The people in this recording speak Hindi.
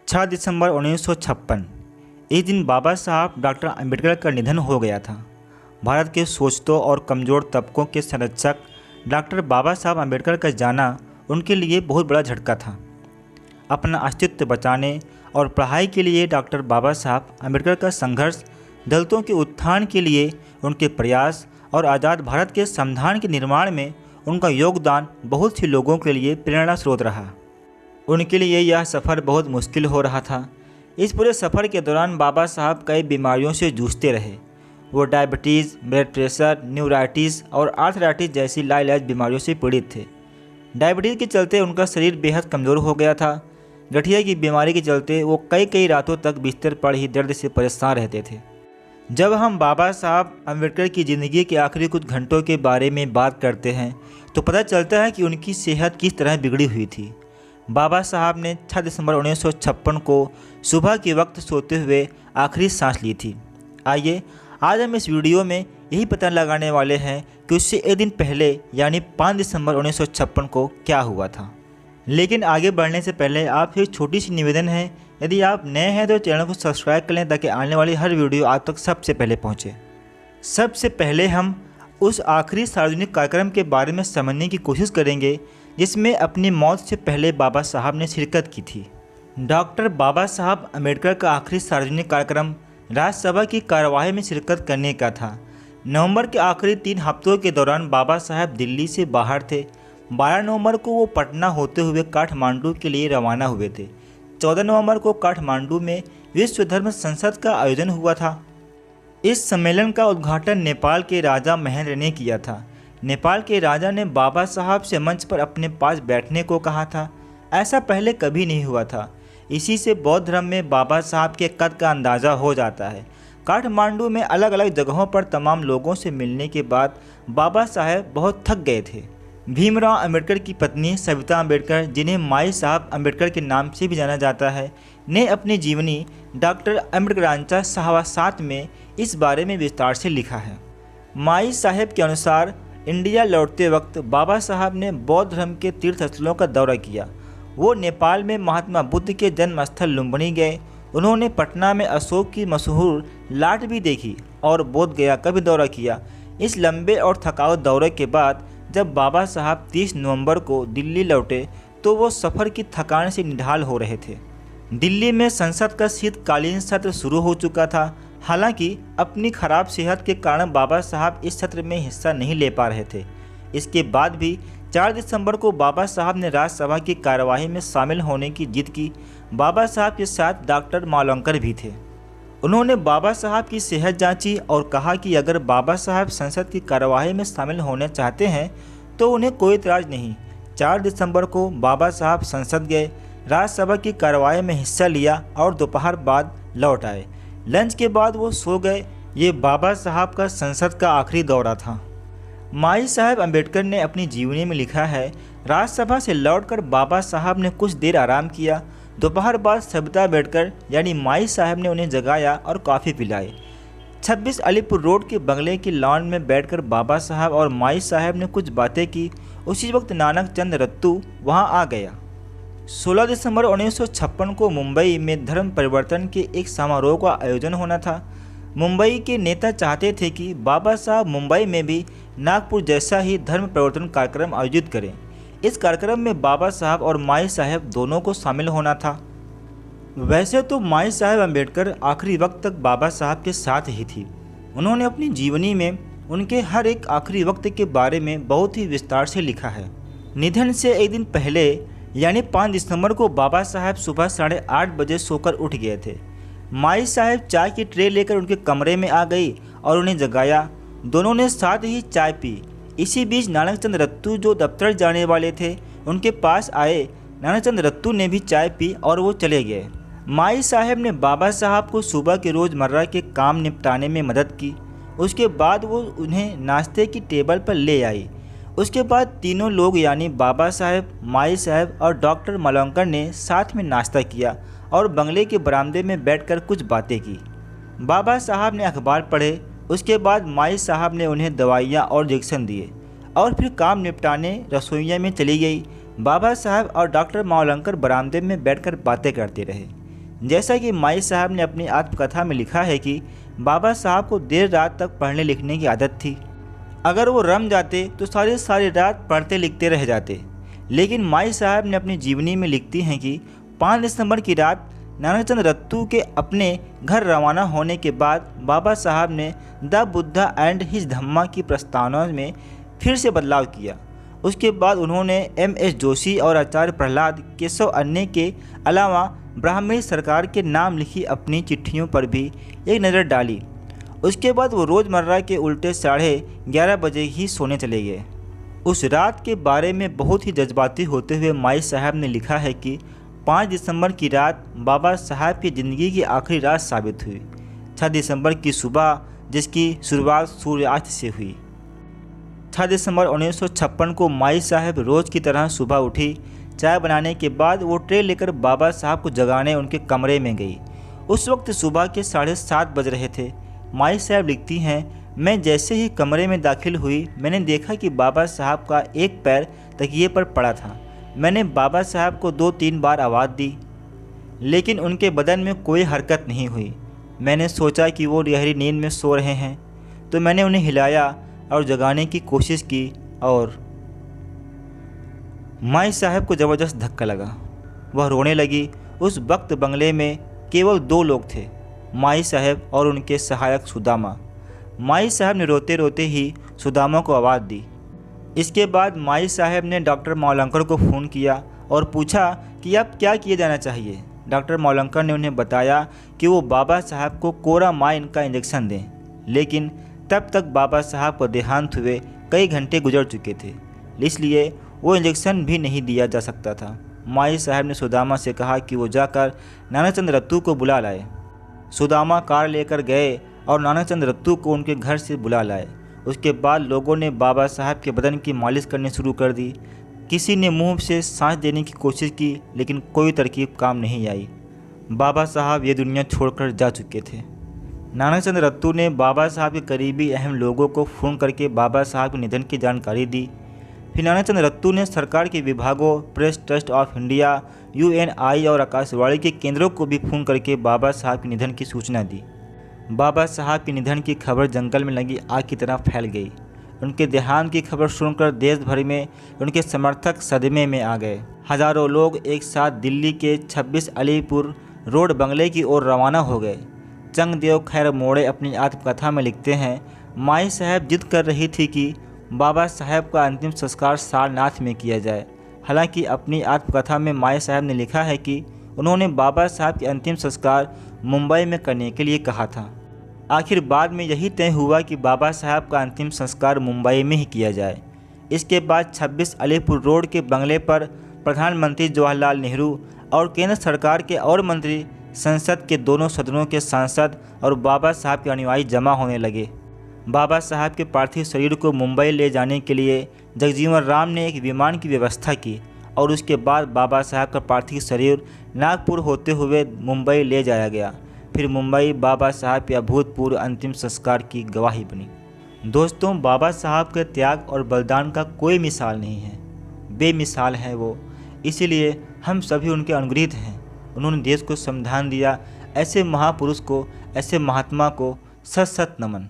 6 दिसंबर 1956 इस दिन बाबा साहब डॉक्टर अम्बेडकर का निधन हो गया था। भारत के शोषितों और कमज़ोर तबकों के संरक्षक डॉक्टर बाबा साहब अम्बेडकर का जाना उनके लिए बहुत बड़ा झटका था। अपना अस्तित्व बचाने और पढ़ाई के लिए डॉक्टर बाबा साहब अम्बेडकर का संघर्ष, दलितों के उत्थान के लिए उनके प्रयास और आज़ाद भारत के संविधान के निर्माण में उनका योगदान बहुत सी लोगों के लिए प्रेरणा स्रोत रहा। उनके लिए यह सफ़र बहुत मुश्किल हो रहा था। इस पूरे सफ़र के दौरान बाबा साहब कई बीमारियों से जूझते रहे। वो डायबिटीज़, ब्लड प्रेशर, न्यूराइटिस और आर्थराइटिस जैसी लाइलाज बीमारियों से पीड़ित थे। डायबिटीज़ के चलते उनका शरीर बेहद कमज़ोर हो गया था। गठिया की बीमारी के चलते वो कई रातों तक बिस्तर पर ही दर्द से परेशान रहते थे। जब हम बाबा साहब अम्बेडकर की ज़िंदगी के आखिरी कुछ घंटों के बारे में बात करते हैं तो पता चलता है कि उनकी सेहत किस तरह बिगड़ी हुई थी। बाबा साहब ने 6 दिसंबर 1956 को सुबह के वक्त सोते हुए आखिरी सांस ली थी। आइए आज हम इस वीडियो में यही पता लगाने वाले हैं कि उससे एक दिन पहले यानी 5 दिसंबर 1956 को क्या हुआ था। लेकिन आगे बढ़ने से पहले आपसे एक छोटी सी निवेदन है, यदि आप नए हैं तो चैनल को सब्सक्राइब कर लें ताकि आने वाली हर वीडियो आप तक सबसे पहले पहुँचे। सबसे पहले हम उस आखिरी सार्वजनिक कार्यक्रम के बारे में समझने की कोशिश करेंगे जिसमें अपनी मौत से पहले बाबा साहब ने शिरकत की थी। डॉक्टर बाबा साहब अम्बेडकर का आखिरी सार्वजनिक कार्यक्रम राज्यसभा की कार्यवाही में शिरकत करने का था। नवंबर के आखिरी 3 हफ्तों के दौरान बाबा साहब दिल्ली से बाहर थे। 12 नवंबर को वो पटना होते हुए काठमांडू के लिए रवाना हुए थे। 14 नवंबर को काठमांडू में विश्व धर्म संसद का आयोजन हुआ था। इस सम्मेलन का उद्घाटन नेपाल के राजा महेंद्र ने किया था। नेपाल के राजा ने बाबा साहब से मंच पर अपने पास बैठने को कहा था। ऐसा पहले कभी नहीं हुआ था। इसी से बौद्ध धर्म में बाबा साहब के कद का अंदाज़ा हो जाता है। काठमांडू में अलग अलग जगहों पर तमाम लोगों से मिलने के बाद बाबा साहब बहुत थक गए थे। भीमराव अम्बेडकर की पत्नी सविता अम्बेडकर, जिन्हें माई साहब अम्बेडकर के नाम से भी जाना जाता है, ने अपनी जीवनी डॉक्टर अम्बेडकरांचा सहवासात में इस बारे में विस्तार से लिखा है। माई साहब के अनुसार इंडिया लौटते वक्त बाबा साहब ने बौद्ध धर्म के तीर्थ स्थलों का दौरा किया। वो नेपाल में महात्मा बुद्ध के जन्म स्थल लुम्बिनी गए। उन्होंने पटना में अशोक की मशहूर लाट भी देखी और बोध गया का भी दौरा किया। इस लंबे और थकाऊ दौरे के बाद जब बाबा साहब 30 नवंबर को दिल्ली लौटे तो वो सफ़र की थकान से निढाल हो रहे थे। दिल्ली में संसद का शीतकालीन सत्र शुरू हो चुका था। हालांकि अपनी खराब सेहत के कारण बाबा साहब इस सत्र में हिस्सा नहीं ले पा रहे थे। इसके बाद भी 4 दिसंबर को बाबा साहब ने राज्यसभा की कार्यवाही में शामिल होने की जिद की। बाबा साहब के साथ डॉक्टर मावलंकर भी थे। उन्होंने बाबा साहब की सेहत जांची और कहा कि अगर बाबा साहब संसद की कार्यवाही में शामिल होना चाहते हैं तो उन्हें कोई इतराज़ नहीं। 4 दिसंबर को बाबा साहब संसद गए, राज्यसभा की कार्यवाही में हिस्सा लिया और दोपहर बाद लौट आए। लंच के बाद वो सो गए। ये बाबा साहब का संसद का आखिरी दौरा था। माई साहब अम्बेडकर ने अपनी जीवनी में लिखा है, राज्यसभा से लौटकर बाबा साहब ने कुछ देर आराम किया। दोपहर बाद सविता अम्बेडकर यानी माई साहब ने उन्हें जगाया और कॉफ़ी पिलाई। 26 अलीपुर रोड के बंगले की लॉन में बैठकर बाबा साहब और माई साहब ने कुछ बातें की। उसी वक्त नानक चंद रत्तू वहां आ गया। 16 दिसंबर 1956 को मुंबई में धर्म परिवर्तन के एक समारोह का आयोजन होना था। मुंबई के नेता चाहते थे कि बाबा साहब मुंबई में भी नागपुर जैसा ही धर्म परिवर्तन कार्यक्रम आयोजित करें। इस कार्यक्रम में बाबा साहब और माई साहब दोनों को शामिल होना था। वैसे तो माई साहब अम्बेडकर आखिरी वक्त तक बाबा साहब के साथ ही थी। उन्होंने अपनी जीवनी में उनके हर एक आखिरी वक्त के बारे में बहुत ही विस्तार से लिखा है। निधन से एक दिन पहले यानी 5 दिसंबर को बाबा साहब सुबह 8:30 बजे सोकर उठ गए थे। माई साहब चाय की ट्रे लेकर उनके कमरे में आ गई और उन्हें जगाया। दोनों ने साथ ही चाय पी। इसी बीच नानक चंद रत्तू जो दफ्तर जाने वाले थे उनके पास आए। नानक चंद रत्तू ने भी चाय पी और वो चले गए। माई साहब ने बाबा साहब को सुबह के रोज़मर्रा के काम निपटाने में मदद की। उसके बाद वो उन्हें नाश्ते की टेबल पर ले आई। उसके बाद तीनों लोग यानी बाबा साहब, माई साहब और डॉक्टर मावलंकर ने साथ में नाश्ता किया और बंगले के बरामदे में बैठकर कुछ बातें की। बाबा साहब ने अखबार पढ़े। उसके बाद माई साहब ने उन्हें दवाइयाँ और इंजेक्शन दिए और फिर काम निपटाने रसोइया में चली गई। बाबा साहब और डॉक्टर मावलंकर बरामदे में बैठकर बातें करते रहे। जैसा कि माई साहब ने अपनी आत्मकथा में लिखा है कि बाबा साहब को देर रात तक पढ़ने लिखने की आदत थी। अगर वो रम जाते तो सारी रात पढ़ते लिखते रह जाते। लेकिन माई साहब ने अपनी जीवनी में लिखती हैं कि 5 दिसंबर की रात नानाचंद रत्तू के अपने घर रवाना होने के बाद बाबा साहब ने द बुद्धा एंड हिज धम्मा की प्रस्तावना में फिर से बदलाव किया। उसके बाद उन्होंने M.S. जोशी और आचार्य प्रहलाद केशव अन्य के अलावा ब्राह्मणी सरकार के नाम लिखी अपनी चिट्ठियों पर भी एक नज़र डाली। उसके बाद वो रोज़मर्रा के उल्टे 11:30 बजे ही सोने चले गए। उस रात के बारे में बहुत ही जज्बाती होते हुए माई साहब ने लिखा है कि 5 दिसंबर की रात बाबा साहब की ज़िंदगी की आखिरी रात साबित हुई। 6 दिसंबर की सुबह जिसकी शुरुआत सूर्यास्त से हुई। 6 दिसंबर 1956 को माई साहब रोज़ की तरह सुबह उठी। चाय बनाने के बाद वो ट्रे लेकर बाबा साहब को जगाने उनके कमरे में गई। उस वक्त सुबह के 7:30 बज रहे थे। माई साहब लिखती हैं, मैं जैसे ही कमरे में दाखिल हुई मैंने देखा कि बाबा साहब का एक पैर तकिए पर पड़ा था। मैंने बाबा साहब को 2-3 बार आवाज़ दी, लेकिन उनके बदन में कोई हरकत नहीं हुई। मैंने सोचा कि वो गहरी नींद में सो रहे हैं, तो मैंने उन्हें हिलाया और जगाने की कोशिश की और माई साहब को ज़बरदस्त धक्का लगा। वह रोने लगी। उस वक्त बंगले में केवल 2 लोग थे, माई साहब और उनके सहायक सुदामा। माई साहब ने रोते रोते ही सुदामा को आवाज़ दी। इसके बाद माई साहब ने डॉक्टर मौलंकर को फ़ोन किया और पूछा कि अब क्या किया जाना चाहिए। डॉक्टर मौलंकर ने उन्हें बताया कि वो बाबा साहब को कोरामाइन का इंजेक्शन दें, लेकिन तब तक बाबा साहब को देहांत हुए कई घंटे गुजर चुके थे, इसलिए वो इंजेक्शन भी नहीं दिया जा सकता था। माई साहब ने सुदामा से कहा कि वो जाकर नानाचंद रत्तू को बुला लाए। सुदामा कार लेकर गए और नानाचंद रत्तू को उनके घर से बुला लाए। उसके बाद लोगों ने बाबा साहब के बदन की मालिश करनी शुरू कर दी। किसी ने मुंह से सांस देने की कोशिश की, लेकिन कोई तरकीब काम नहीं आई। बाबा साहब ये दुनिया छोड़कर जा चुके थे। नानाचंद रत्तू ने बाबा साहब के करीबी अहम लोगों को फ़ोन करके बाबा साहब के निधन की जानकारी दी। फिर नानाचंद रत्तू ने सरकार के विभागों, press trust of India, UNI और आकाशवाणी के केंद्रों को भी फ़ोन करके बाबा साहब के निधन की सूचना दी। बाबा साहब के निधन की खबर जंगल में लगी आग की तरह फैल गई। उनके देहांत की खबर सुनकर देश भर में उनके समर्थक सदमे में आ गए। हज़ारों लोग एक साथ दिल्ली के 26 अलीपुर रोड बंगले की ओर रवाना हो गए। चंगदेव खैर मोड़े अपनी आत्मकथा में लिखते हैं, माई साहब जिद कर रही थी कि बाबा साहब का अंतिम संस्कार सारनाथ में किया जाए। हालांकि अपनी आत्मकथा में माई साहब ने लिखा है कि उन्होंने बाबा साहब के अंतिम संस्कार मुंबई में करने के लिए कहा था। आखिर बाद में यही तय हुआ कि बाबा साहब का अंतिम संस्कार मुंबई में ही किया जाए। इसके बाद 26 अलीपुर रोड के बंगले पर प्रधानमंत्री जवाहरलाल नेहरू और केंद्र सरकार के और मंत्री, संसद के दोनों सदनों के सांसद और बाबा साहब के अनुयायी जमा होने लगे। बाबा साहब के पार्थिव शरीर को मुंबई ले जाने के लिए जगजीवन राम ने एक विमान की व्यवस्था की और उसके बाद बाबा साहब का पार्थिव शरीर नागपुर होते हुए मुंबई ले जाया गया। फिर मुंबई बाबा साहब के अभूतपूर्व अंतिम संस्कार की गवाही बनी। दोस्तों, बाबा साहब के त्याग और बलिदान का कोई मिसाल नहीं है, बेमिसाल है वो। इसीलिए हम सभी उनके अनुग्रहित हैं। उन्होंने देश को संविधान दिया। ऐसे महापुरुष को, ऐसे महात्मा को सत सत नमन।